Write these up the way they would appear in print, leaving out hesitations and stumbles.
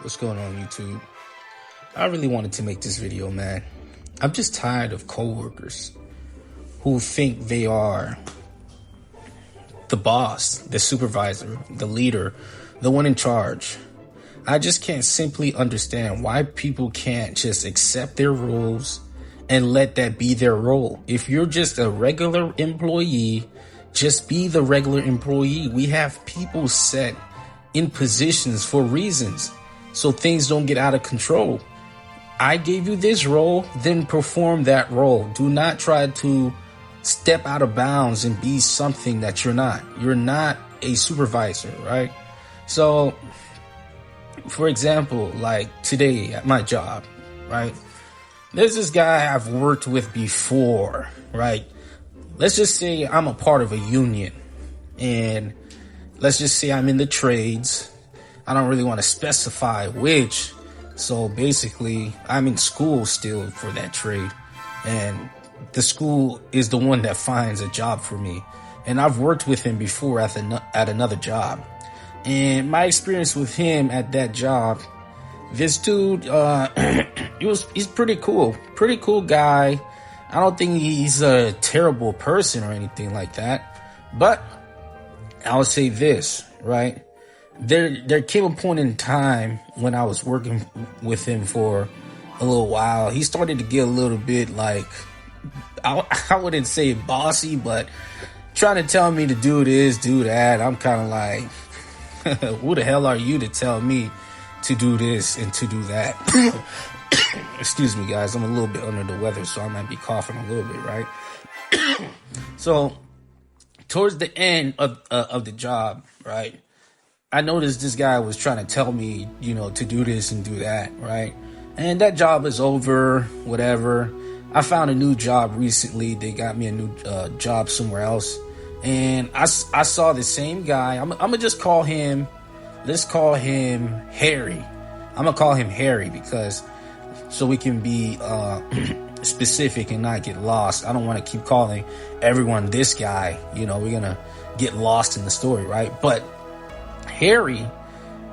What's going on, YouTube? I really wanted to make this video, man. I'm just tired of coworkers who think they are the boss, the supervisor, the leader, the one in charge. I just can't simply understand why people can't just accept their roles and let that be their role. If you're just a regular employee, just be the regular employee. We have people set in positions for reasons so things don't get out of control. I gave you this role, then perform that role. Do not try to step out of bounds and be something that you're not. You're not a supervisor, right? So, for example, like today at my job, right? There's this guy I've worked with before, right? Let's just say I'm a part of a union, and let's just say I'm in the trades. I don't really want to specify which. So basically, I'm in school still for that trade, and the school is the one that finds a job for me. And I've worked with him before at another job. And my experience with him at that job, this dude, he's pretty cool guy. I don't think he's a terrible person or anything like that. But I would say this, right? There came a point in time when I was working with him for a little while. He started to get a little bit like, I wouldn't say bossy, but trying to tell me to do this, do that. I'm kind of like, who the hell are you to tell me to do this and to do that? Excuse me, guys. I'm a little bit under the weather, so I might be coughing a little bit, right? So towards the end of the job, right, I noticed this guy was trying to tell me, to do this and do that, right? And that job is over, whatever. I found a new job recently. They got me a new job somewhere else. And I saw the same guy. I'm going to just call him, let's call him Harry. I'm going to call him Harry because so we can be specific and not get lost. I don't want to keep calling everyone this guy. We're going to get lost in the story, right? But Harry,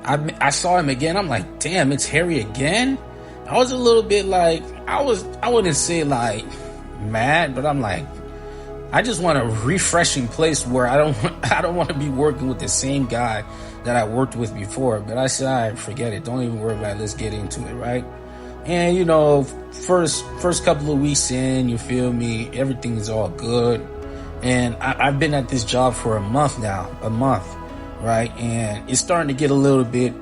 I saw him again. I'm like, damn, it's Harry again? I was a little bit like, I wouldn't say like mad, but I'm like, I just want a refreshing place where I don't want to be working with the same guy that I worked with before. But I said, all right, forget it. Don't even worry about it. Let's get into it, right? And first couple of weeks in, you feel me, everything's all good. And I've been at this job for a month now, right? And it's starting to get a little bit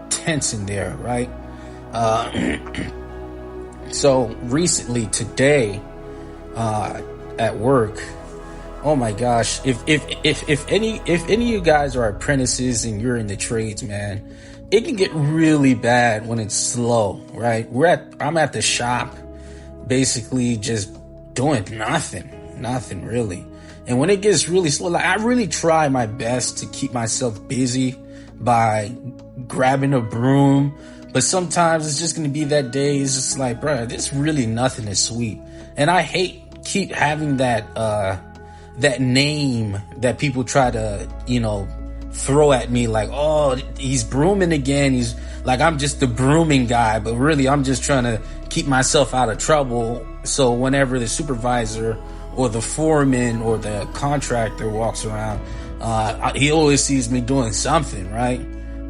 tense in there, right? So recently today at work, oh my gosh, if any of you guys are apprentices and you're in the trades, man, it can get really bad when it's slow, right? I'm at the shop basically just doing nothing really. And when it gets really slow, like I really try my best to keep myself busy by grabbing a broom. But sometimes it's just going to be that day. It's just like, bro, there's really nothing is sweet. And I keep having that name that people try to, throw at me like, oh, he's brooming again. He's like, I'm just the brooming guy. But really, I'm just trying to keep myself out of trouble. So whenever the supervisor or the foreman or the contractor walks around, he always sees me doing something, right?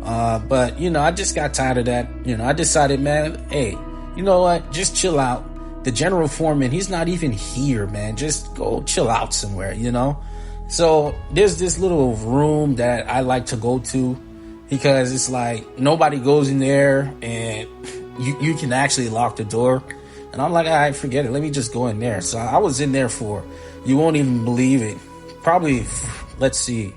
But I just got tired of that. I decided, man, hey, you know what? Just chill out. The general foreman, he's not even here, man. Just go chill out somewhere, So there's this little room that I like to go to because it's like nobody goes in there and you can actually lock the door. And I'm like, all right, forget it. Let me just go in there. So I was in there you won't even believe it. Probably, let's see.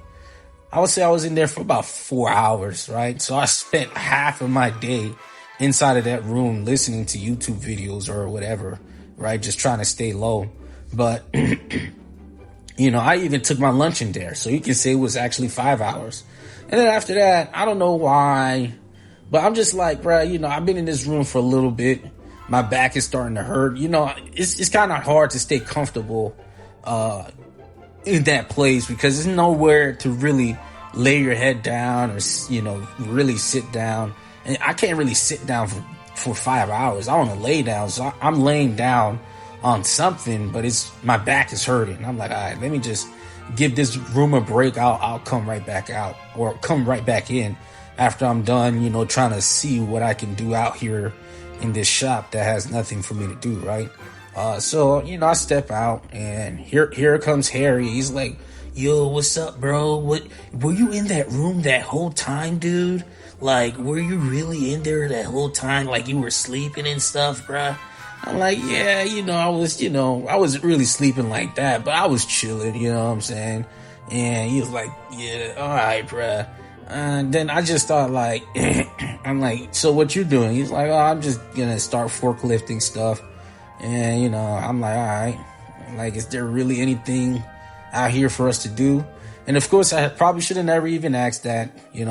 I would say I was in there for about 4 hours, right? So I spent half of my day inside of that room listening to YouTube videos or whatever, right? Just trying to stay low. But, I even took my lunch in there. So you can say it was actually 5 hours. And then after that, I don't know why, but I'm just like, bro, I've been in this room for a little bit. My back is starting to hurt. It's kind of hard to stay comfortable in that place because there's nowhere to really lay your head down or, really sit down. and I can't really sit down for 5 hours. I want to lay down, so I'm laying down on something, but my back is hurting. I'm like, all right, let me just give this room a break. I'll come right back out, or come right back in after I'm done, trying to see what I can do out here in this shop that has nothing for me to do, right? So I step out, and here comes Harry. He's like, yo, what's up, bro? What, were you in that room that whole time, dude? Like, were you really in there that whole time? Like, you were sleeping and stuff, bruh? I'm like, yeah, I wasn't really sleeping like that, but I was chilling, you know what I'm saying? And he was like, yeah, all right, bruh. And then I just thought, like, I'm like, so what you doing? He's like, oh, I'm just gonna start forklifting stuff. And, I'm like, all right. Like, is there really anything out here for us to do? And of course, I probably should have never even asked that,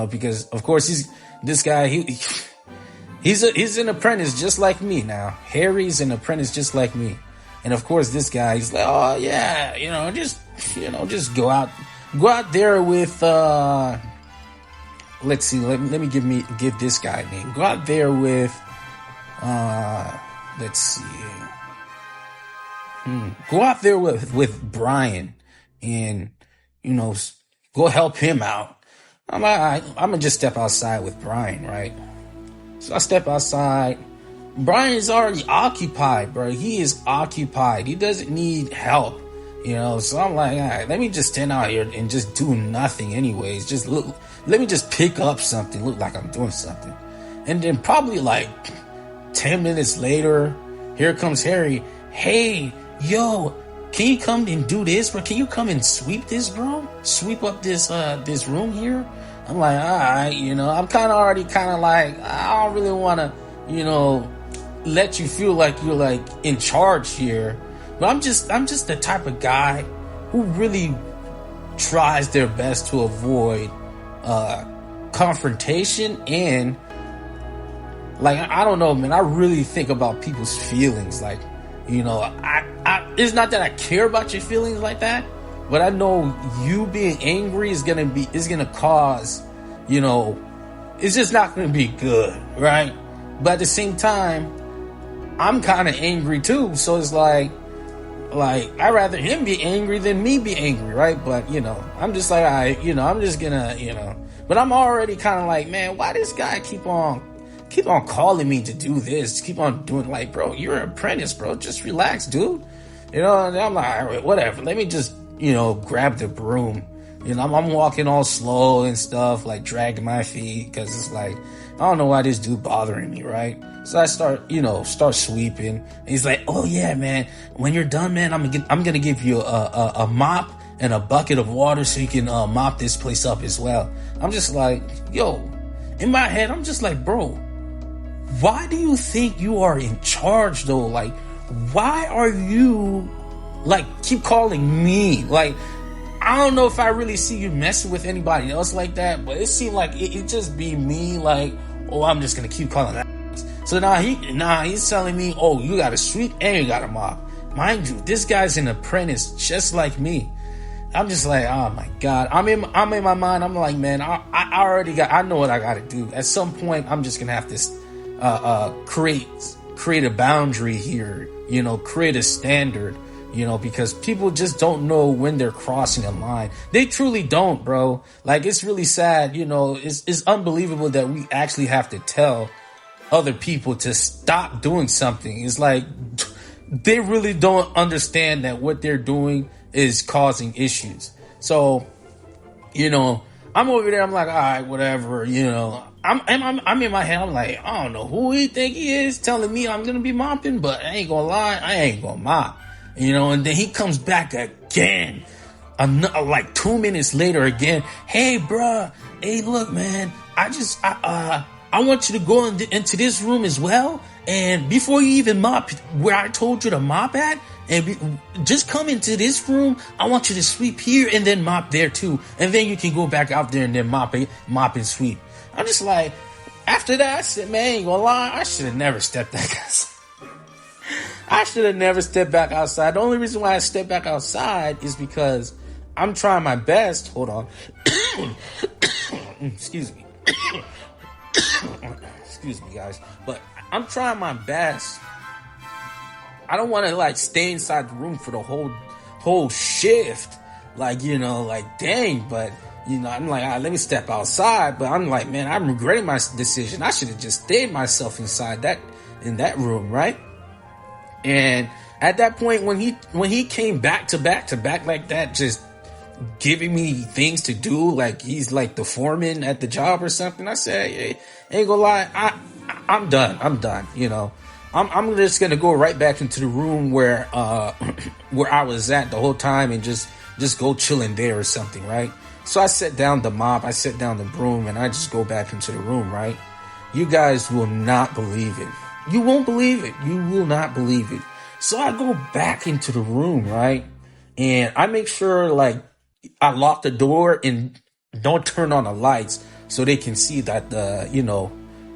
because of course he's an apprentice just like me now. Harry's an apprentice just like me. And of course, this guy, he's like, oh yeah, just go out there with, let's see, let me give this guy a name. Go out there with, let's see. Go out there with Brian and, go help him out. I'm like, I'm gonna just step outside with Brian, right? So I step outside. Brian is already occupied, bro. He is occupied. He doesn't need help, So I'm like, all right, let me just stand out here and just do nothing anyways. Let me just pick up something, look like I'm doing something. And then probably like 10 minutes later, here comes Harry. Hey, yo, can you come and do this, bro? Can you come and sweep this, bro? Sweep up this room here? I'm like, all right, I'm already like, I don't really want to, let you feel like you're like in charge here. But I'm just the type of guy who really tries their best to avoid confrontation, and like, I don't know, man, I really think about people's feelings. Like, it's not that I care about your feelings like that, but I know you being angry is gonna cause, it's just not gonna be good, right? But at the same time, I'm kind of angry too, so it's like I'd rather him be angry than me be angry, right? But I'm just like, I'm just gonna, but I'm already kind of like, man, why this guy keep on calling me to do this, keep on doing, like, bro, you're an apprentice, bro, just relax, dude. And I'm like, all right, whatever, let me just grab the broom. I'm walking all slow and stuff, like dragging my feet, because it's like, I don't know why this dude bothering me, right? So I start sweeping. And he's like, oh yeah, man, when you're done, man, I'm gonna give you a mop and a bucket of water so you can mop this place up as well. I'm just like, yo, in my head, I'm just like, bro, why do you think you are in charge though? Like, why are you like keep calling me? Like, I don't know if I really see you messing with anybody else like that, but it seemed like it just be me. Like, oh, I'm just gonna keep calling that. So now he's telling me, oh, you gotta sweep and you gotta mop. Mind you, this guy's an apprentice just like me. I'm just like, oh my God. I'm in my mind. I'm like, man, I know what I gotta do. At some point, I'm just gonna have to create a boundary here, create a standard, because people just don't know when they're crossing a line. They truly don't, bro. Like, it's really sad, it's unbelievable that we actually have to tell other people to stop doing something. It's like, they really don't understand that what they're doing is causing issues. So, I'm over there, I'm like, all right, whatever, I'm in my head, I'm like, I don't know who he think he is telling me I'm gonna be mopping, but I ain't gonna lie, I ain't gonna mop. And then he comes back again, like 2 minutes later again. Hey, bruh, hey, look, man, I want you to go into this room as well. And before you even mop where I told you to mop at, and just come into this room, I want you to sweep here and then mop there too. And then you can go back out there and then mop and sweep. I'm just like, after that, I said, man, ain't gonna lie, I should have never stepped back outside. I should have never stepped back outside. The only reason why I stepped back outside is because I'm trying my best. Hold on. Excuse me. Excuse me, guys, but I'm trying my best. I don't want to like stay inside the room for the whole shift. Like, like, dang, but I'm like, all right, let me step outside. But I'm like, man, I'm regretting my decision. I should have just stayed myself inside in that room, right? And at that point, when he came back to back like that, just giving me things to do, like he's like the foreman at the job or something, I said, hey, ain't gonna lie, I'm done. I'm just gonna go right back into the room where I was at the whole time and just go chilling there or something, right? So I set down the mop, I set down the broom, and I just go back into the room, right? You guys will not believe it. You won't believe it. You will not believe it. So I go back into the room, right? And I make sure, like, I lock the door and don't turn on the lights so they can see that you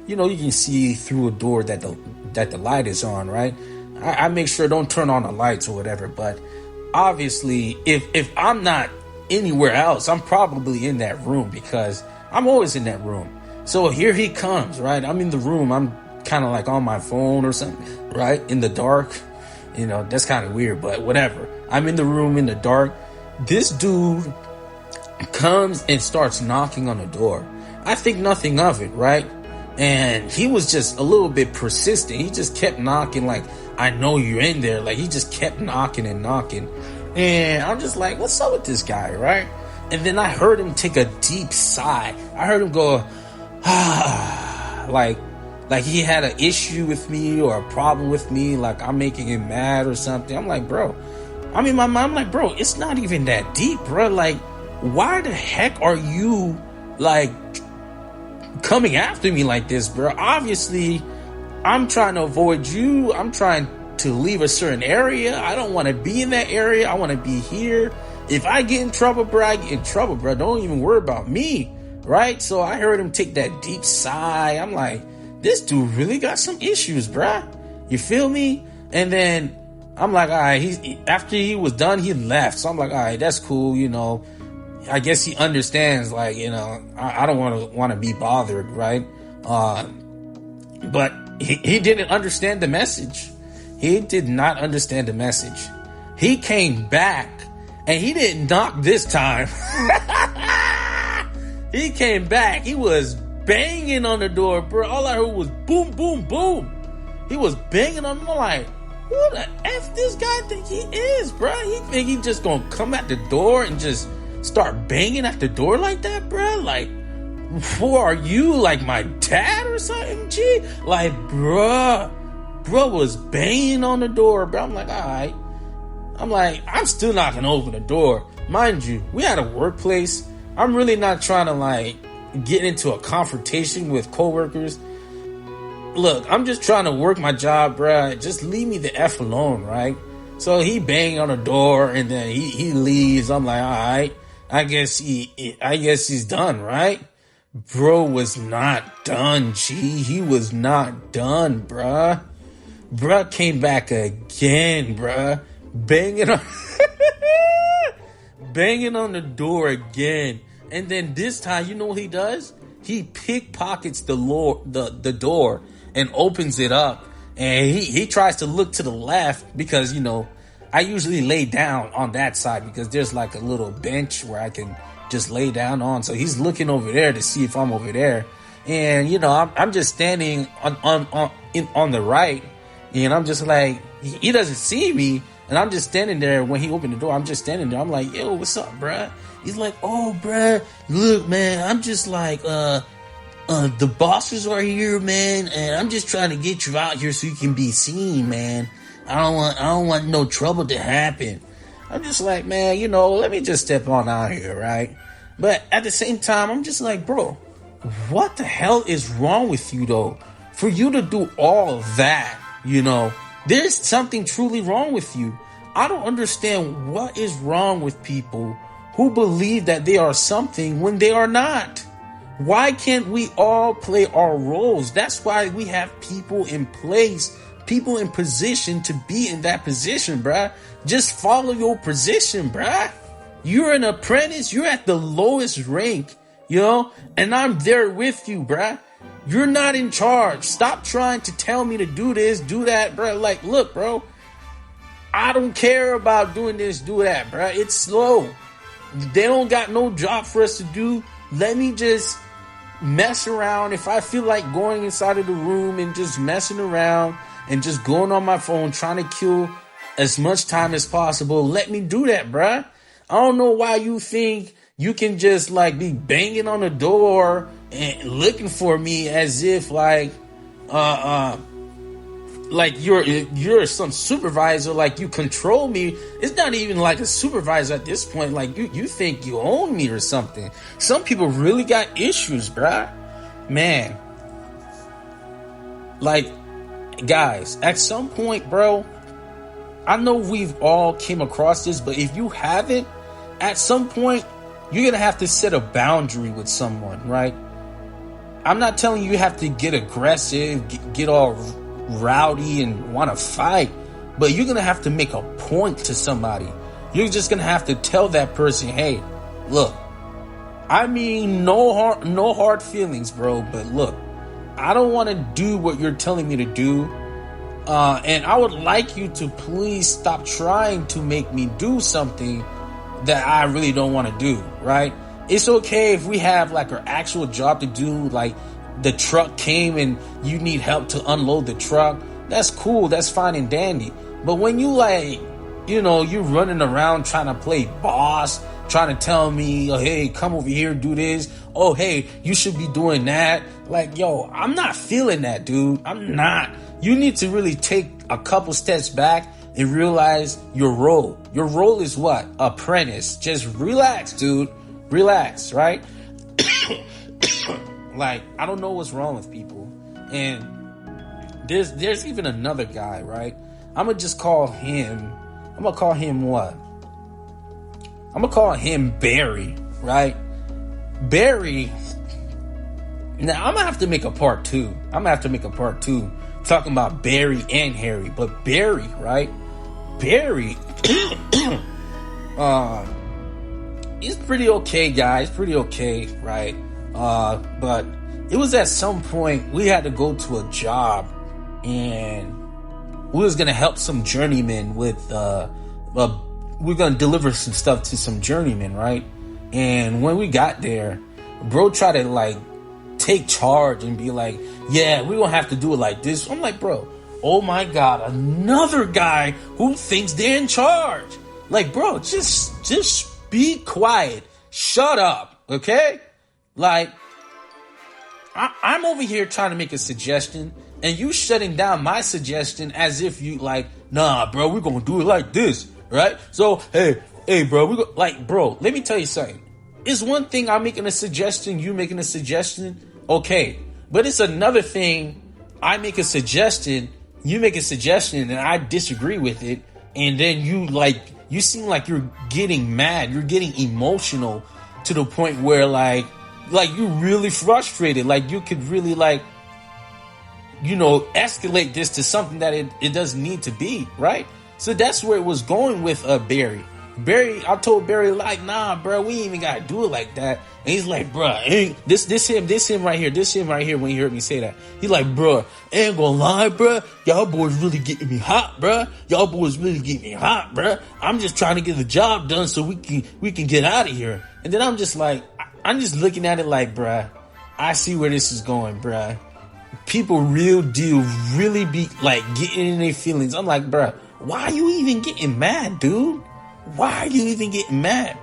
can see through a door that the light is on, right? I make sure don't turn on the lights or whatever. But obviously, if I'm not anywhere else, I'm probably in that room because I'm always in that room. So here he comes, right? I'm in the room. I'm kind of like on my phone or something, right? In the dark. That's kind of weird, but whatever. I'm in the room in the dark. This dude comes and starts knocking on the door. I think nothing of it, right? And he was just a little bit persistent. He just kept knocking like, I know you're in there. Like, he just kept knocking and knocking. And I'm just like, what's up with this guy, right? And then I heard him take a deep sigh. I heard him go, like he had an issue with me or a problem with me. Like, I'm making him mad or something. I'm like, bro. I mean, my mom, like, bro, it's not even that deep, bro. Like, why the heck are you, like, coming after me like this, bro? Obviously, I'm trying to avoid you. I'm trying to leave a certain area. I don't want to be in that area. I want to be here. If I get in trouble, bro, I get in trouble, bro. Don't even worry about me, right? So I heard him take that deep sigh. I'm like, this dude really got some issues, bro. You feel me? And then I'm like, all right, after he was done, he left. So I'm like, all right, that's cool, I guess he understands, like, I don't want to be bothered, right? But he didn't understand the message. He did not understand the message. He came back, and he didn't knock this time. He came back. He was banging on the door, bro. All I heard was boom, boom, boom. He was banging on the door like, who the F this guy think he is, bro? He think he just gonna come at the door and just start banging at the door like that, bro? Like, who are you? Like my dad or something, G? Like, bro was banging on the door, bro. I'm like, all right. I'm still not gonna open the door. Mind you, we had a workplace. I'm really not trying to, like, get into a confrontation with coworkers. Look, I'm just trying to work my job, bruh. Just leave me the F alone, right? So he banged on the door and then he leaves. I'm like, all right, I guess he's done, right? Bro was not done, G. He was not done, bruh. Bruh came back again, bruh. Banging on the door again. And then this time, you know what he does? He pickpockets the door and opens it up. And he tries to look to the left because, I usually lay down on that side because there's like a little bench where I can just lay down on. So he's looking over there to see if I'm over there. And, I'm just standing on the right. And I'm just like, he doesn't see me. And I'm just standing there when he opened the door. I'm just standing there. I'm like, yo, what's up, bruh? He's like, oh, bruh, look, man, I'm just like, the bosses are here, man, and I'm just trying to get you out here so you can be seen, man. I don't want no trouble to happen. I'm just like, man, let me just step on out here, right? But at the same time, I'm just like, bro, what the hell is wrong with you, though? For you to do all of that, there's something truly wrong with you. I don't understand what is wrong with people who believe that they are something when they are not. Why can't we all play our roles? That's why we have people in place, people in position to be in that position, bruh. Just follow your position, bruh. You're an apprentice. You're at the lowest rank, and I'm there with you, bruh. You're not in charge. Stop trying to tell me to do this, do that, bro. Like, look, bro, I don't care about doing this, do that, bro. It's slow. They don't got no job for us to do. Let me just mess around. If I feel like going inside of the room and just messing around and just going on my phone, trying to kill as much time as possible, let me do that, bruh. I don't know why you think you can just like be banging on the door and looking for me as if like you're some supervisor, like you control me. It's not even like a supervisor at this point. Like you think you own me or something. Some people really got issues, bruh. Man. Like, guys, at some point, bro, I know we've all came across this, but if you haven't, at some point, you're going to have to set a boundary with someone, right? I'm not telling you have to get aggressive, get all rowdy and want to fight, but you're going to have to make a point to somebody. You're just going to have to tell that person, hey, look, I mean, no hard feelings, bro, but look, I don't want to do what you're telling me to do. And I would like you to please stop trying to make me do something that I really don't want to do, right? It's okay if we have like our actual job to do, like the truck came and you need help to unload the truck. That's cool. That's fine and dandy. But when you like, you know, you're running around trying to play boss, trying to tell me, oh, hey, come over here, do this. Oh, hey, you should be doing that. Like, yo, I'm not feeling that, dude. I'm not. You need to really take a couple steps back and realize your role. Your role is what? Apprentice. Just relax, dude. Relax, right? Like, I don't know what's wrong with people. And there's even another guy, right? I'm going to call him what? I'm going to call him Barry, right? Barry. Now, I'm going to have to make a part two. Talking about Barry and Harry. But Barry, right? Barry, he's pretty okay, guys. Pretty okay, right? But it was at some point we had to go to a job and we was going to help some journeymen with, we're going to deliver some stuff to some journeymen, right? And when we got there, bro tried to like take charge and be like, yeah, we don't have to do it like this. I'm like, bro, oh my God, another guy who thinks they're in charge. Like, bro, just be quiet. Shut up, okay? Like, I'm over here trying to make a suggestion, and you shutting down my suggestion as if you like, nah, bro, we're gonna do it like this, right? So, hey, bro, bro, let me tell you something. It's one thing I'm making a suggestion, you making a suggestion, okay. But it's another thing, I make a suggestion, you make a suggestion, and I disagree with it, and then you seem like you're getting mad, you're getting emotional to the point where like you really frustrated, like you could really like, you know, escalate this to something that it doesn't need to be, right? So that's where it was going with Barry. I told Barry, like, nah, bro, we ain't even gotta do it like that. And he's like, bro, this him right here when he heard me say that. He's like, bro, ain't gonna lie, bro, y'all boys really getting me hot, bro. I'm just trying to get the job done so we can get out of here. And then I'm just looking at it like, bro, I see where this is going, bro. People real deal really be like getting in their feelings. I'm like, bro, why are you even getting mad, dude? Why are you even getting mad?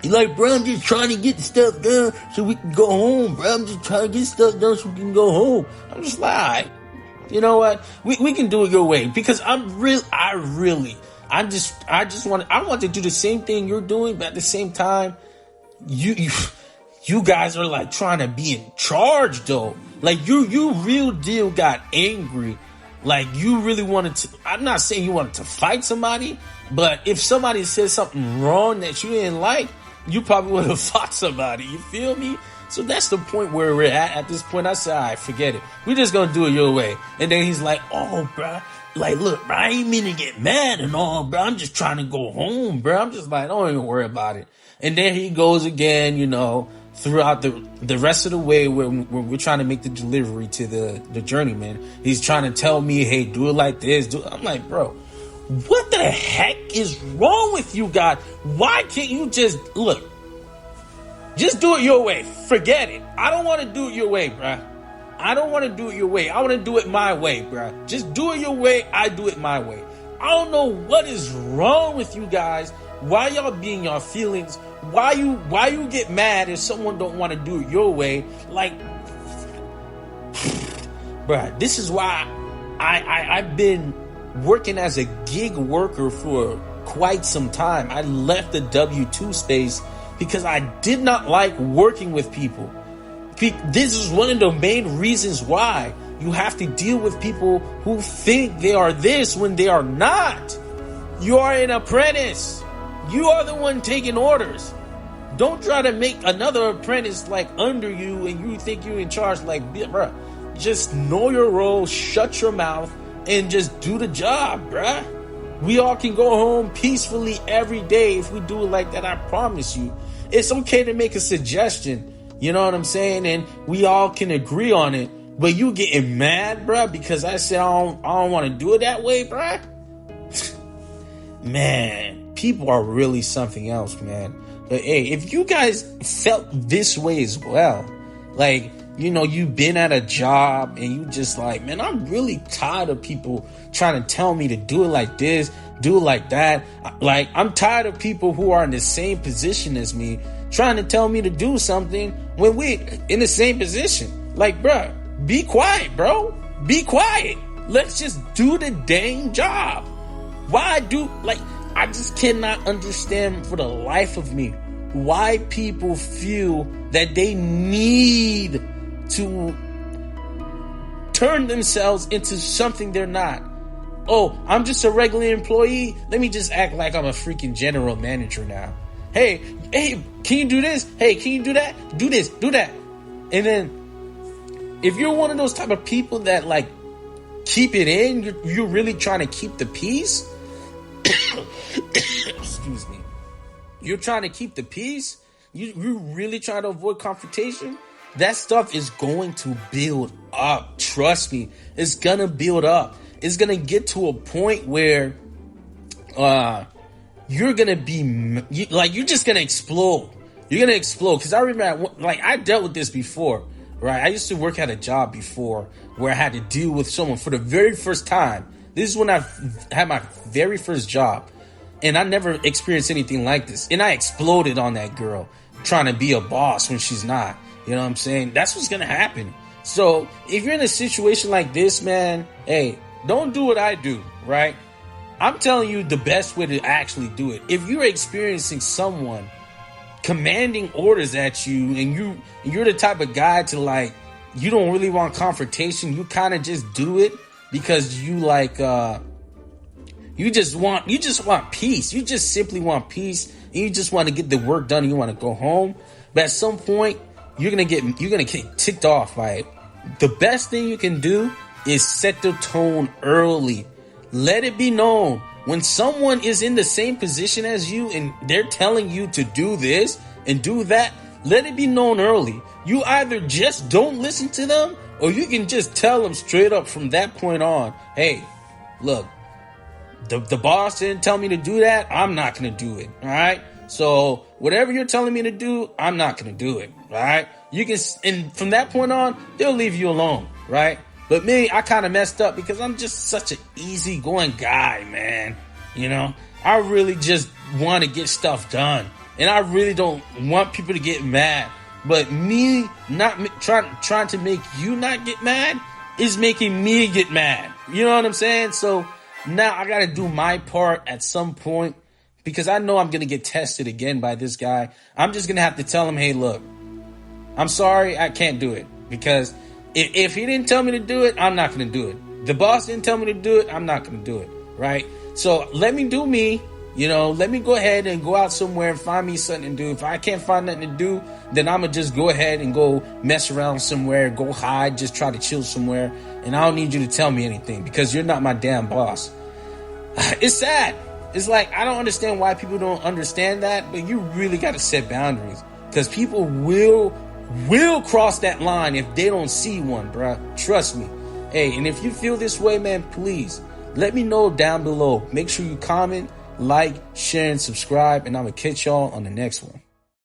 You're like, bro, I'm just trying to get the stuff done so we can go home, bro. I'm just trying to get stuff done so we can go home. I'm just like, all right, you know what? We can do it your way because I want to do the same thing you're doing, but at the same time, you guys are like trying to be in charge though. Like you real deal got angry. Like you really wanted to, I'm not saying you wanted to fight somebody, but if somebody said something wrong that you didn't like, you probably would have fought somebody. You feel me? So that's the point where we're at this point. I said, all right, forget it. We're just going to do it your way. And then he's like, oh, bro, like, look, bro, I ain't mean to get mad and all, bro. I'm just trying to go home, bro. I'm just like, don't even worry about it. And then he goes again, you know, throughout the rest of the way when we're trying to make the delivery to the journeyman. He's trying to tell me, hey, do it like this. I'm like, bro, what the heck is wrong with you guys? Why can't you just do it your way? Forget it. I don't want to do it your way, bruh. I don't want to do it your way. I want to do it my way, bruh. Just do it your way. I do it my way. I don't know what is wrong with you guys. Why y'all being your feelings? Why you get mad if someone don't want to do it your way? Like, bruh, this is why I've been working as a gig worker for quite some time. I left the W-2 space because I did not like working with people. This is one of the main reasons why you have to deal with people who think they are this when they are not. You are an apprentice. You are the one taking orders. Don't try to make another apprentice like under you and you think you're in charge. Like, bruh, just know your role, shut your mouth, and just do the job, bruh. We all can go home peacefully every day if we do it like that. I promise you. It's okay to make a suggestion. You know what I'm saying? And we all can agree on it. But you getting mad, bruh, because I said I don't want to do it that way, bruh? Man, people are really something else, man. But hey, if you guys felt this way as well, like, you know, you've been at a job and you just like, man, I'm really tired of people trying to tell me to do it like this, do it like that. Like, I'm tired of people who are in the same position as me trying to tell me to do something when we're in the same position. Like, bruh, be quiet, bro. Be quiet. Let's just do the dang job. I just cannot understand for the life of me why people feel that they need to turn themselves into something they're not. Oh, I'm just a regular employee. Let me just act like I'm a freaking general manager now. Hey, can you do this? Hey, can you do that? Do this, do that. And then if you're one of those type of people that like keep it in, you're really trying to keep the peace. Excuse me. You're trying to keep the peace. You really trying to avoid confrontation. That stuff is going to build up. Trust me, it's gonna build up. It's gonna get to a point where you're gonna be you're just gonna explode. You're gonna explode. Because I remember, I dealt with this before, right? I used to work at a job before where I had to deal with someone for the very first time. This is when I had my very first job, and I never experienced anything like this. And I exploded on that girl trying to be a boss when she's not. You know what I'm saying? That's what's gonna happen. So if you're in a situation like this, man, hey, don't do what I do, right? I'm telling you the best way to actually do it. If you're experiencing someone commanding orders at you and you're the type of guy to like, you don't really want confrontation, you kind of just do it because you like you just want peace. You just simply want peace, and you just want to get the work done and you want to go home. But at some point you're gonna get ticked off by it. The best thing you can do is set the tone early. Let it be known when someone is in the same position as you and they're telling you to do this and do that. Let it be known early. You either just don't listen to them, or you can just tell them straight up from that point on, hey, look, the boss didn't tell me to do that. I'm not going to do it. All right. So whatever you're telling me to do, I'm not going to do it. All right. And from that point on, they'll leave you alone. Right. But me, I kind of messed up because I'm just such an easygoing guy, man. You know, I really just want to get stuff done, and I really don't want people to get mad. But me not trying to make you not get mad is making me get mad. You know what I'm saying? So now I got to do my part at some point, because I know I'm going to get tested again by this guy. I'm just going to have to tell him, hey, look, I'm sorry, I can't do it. Because if he didn't tell me to do it, I'm not going to do it. The boss didn't tell me to do it, I'm not going to do it. Right? So let me do me. You know, let me go ahead and go out somewhere and find me something to do. If I can't find nothing to do, then I'm going to just go ahead and go mess around somewhere, go hide, just try to chill somewhere. And I don't need you to tell me anything, because you're not my damn boss. It's sad. It's like, I don't understand why people don't understand that, but you really got to set boundaries. Because people will cross that line if they don't see one, bruh. Trust me. Hey, and if you feel this way, man, please let me know down below. Make sure you comment, like, share, and subscribe, and I'm going to catch y'all on the next one.